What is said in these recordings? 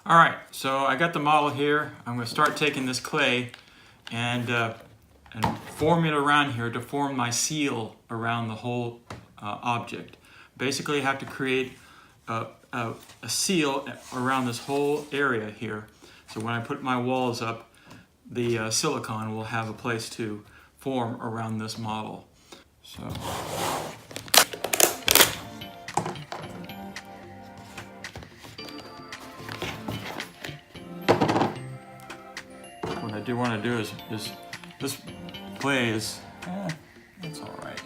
Alright, so I got the model here. I'm going to start taking this clay and form it around here to form my seal around the whole object. Basically I have to create a seal around this whole area here. So when I put my walls up, the silicone will have a place to form around this model. So what I do want to do is this clay is, it's all right.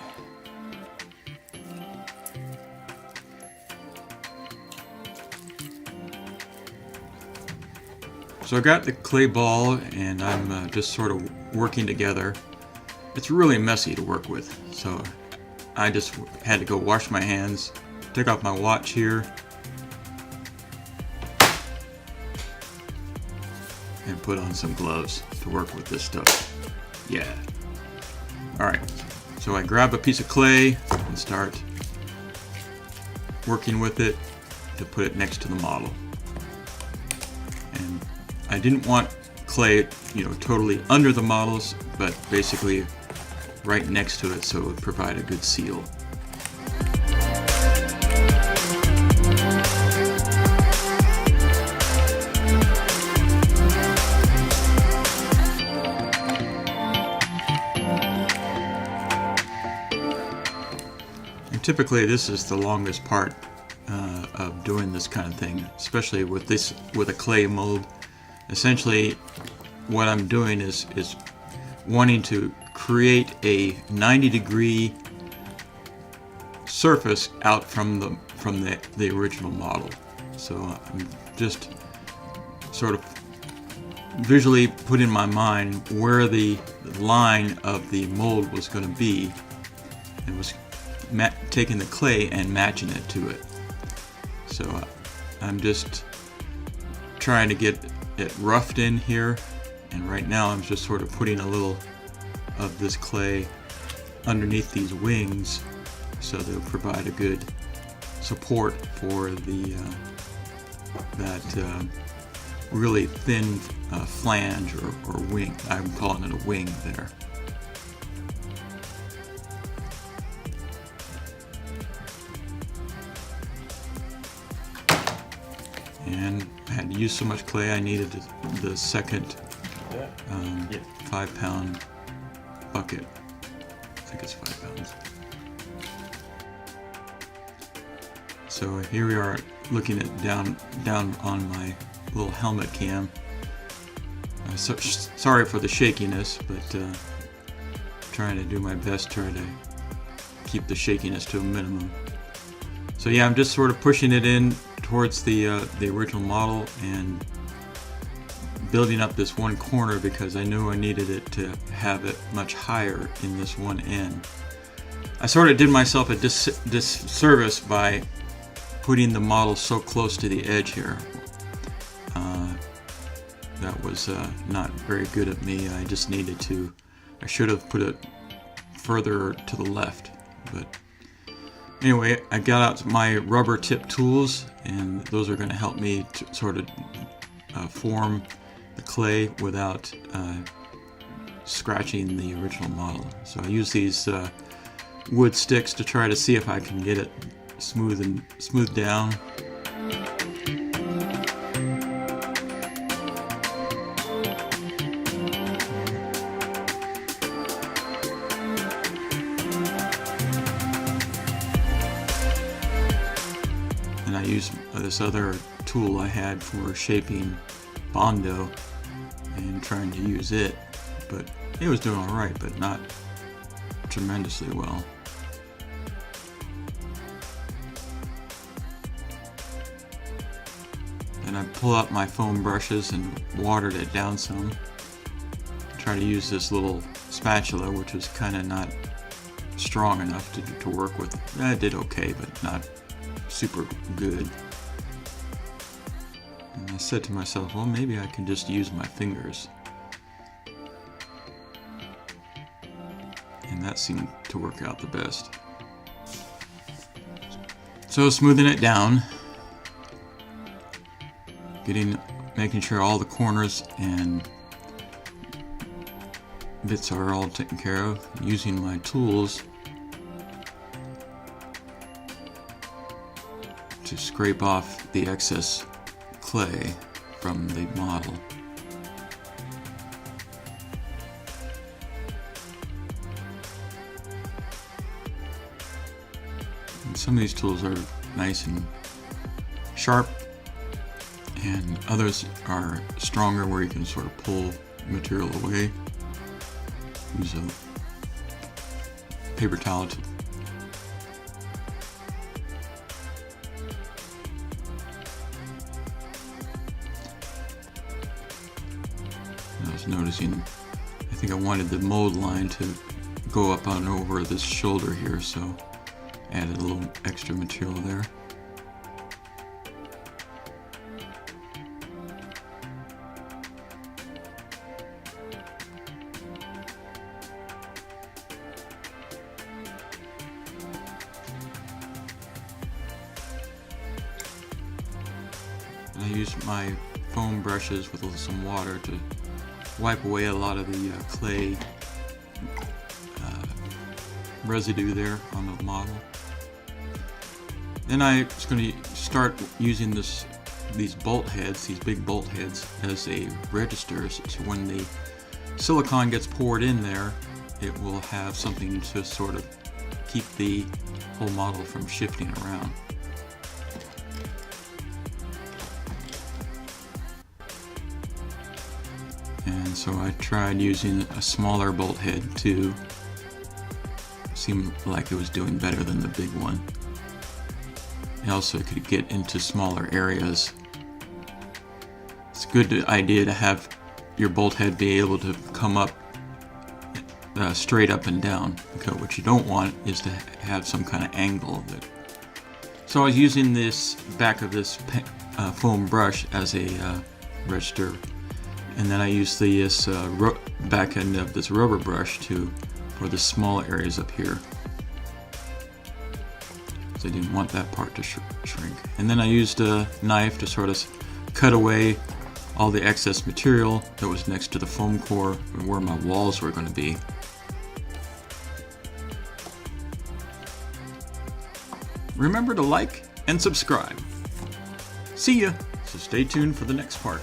So I got the clay ball and I'm just sort of working together. It's really messy to work with, so I just had to go wash my hands, take off my watch here, and put on some gloves to work with this stuff. Yeah. Alright, so I grab a piece of clay and start working with it to put it next to the model. And I didn't want clay, totally under the models, but basically right next to it so it would provide a good seal. And typically this is the longest part of doing this kind of thing, especially with a clay mold. Essentially what I'm doing is wanting to create a 90-degree surface out from the original model. So I'm just sort of visually put in my mind where the line of the mold was going to be, and was taking the clay and matching it to it. So I'm just trying to get it roughed in here, and right now I'm just sort of putting a little of this clay underneath these wings so they'll provide a good support for that really thin flange or wing. I'm calling it a wing there. And I had to use so much clay I needed the second 5-pound bucket. I think it's 5 pounds. So here we are looking at down on my little helmet cam. Sorry for the shakiness, but trying to do my best, trying to keep the shakiness to a minimum. So yeah, I'm just sort of pushing it in towards the original model and building up this one corner because I knew I needed it to have it much higher in this one end. I sort of did myself a disservice by putting the model so close to the edge here. That was not very good of me. I just needed to, I should have put it further to the left. But anyway, I got out my rubber tip tools, and those are going to help me to sort of form the clay without scratching the original model. So I use these wood sticks to try to see if I can get it smooth down. And I use this other tool I had for shaping Bondo and trying to use it, but it was doing alright, but not tremendously well. And I pull out my foam brushes and watered it down some. Try to use this little spatula, which was kind of not strong enough to work with. I did okay, but not super good. And I said to myself, well, maybe I can just use my fingers. And that seemed to work out the best. So smoothing it down, getting making sure all the corners and bits are all taken care of, using my tools to scrape off the excess clay from the model. And some of these tools are nice and sharp, and others are stronger where you can sort of pull material away. Use a paper towel to I was noticing, I think I wanted the mold line to go up on over this shoulder here, so added a little extra material there. And I use my foam brushes with some water to wipe away a lot of the clay residue there on the model. Then I was going to start using these bolt heads, these big bolt heads, as a register, so when the silicone gets poured in there, it will have something to sort of keep the whole model from shifting around. And so I tried using a smaller bolt head too. Seemed like it was doing better than the big one. It also could get into smaller areas. It's a good idea to have your bolt head be able to come up straight up and down, because what you don't want is to have some kind of angle. So I was using this back of this foam brush as a register, and then I used this back end of this rubber brush for the small areas up here. So I didn't want that part to shrink. And then I used a knife to sort of cut away all the excess material that was next to the foam core and where my walls were going to be. Remember to like and subscribe. See ya! So stay tuned for the next part.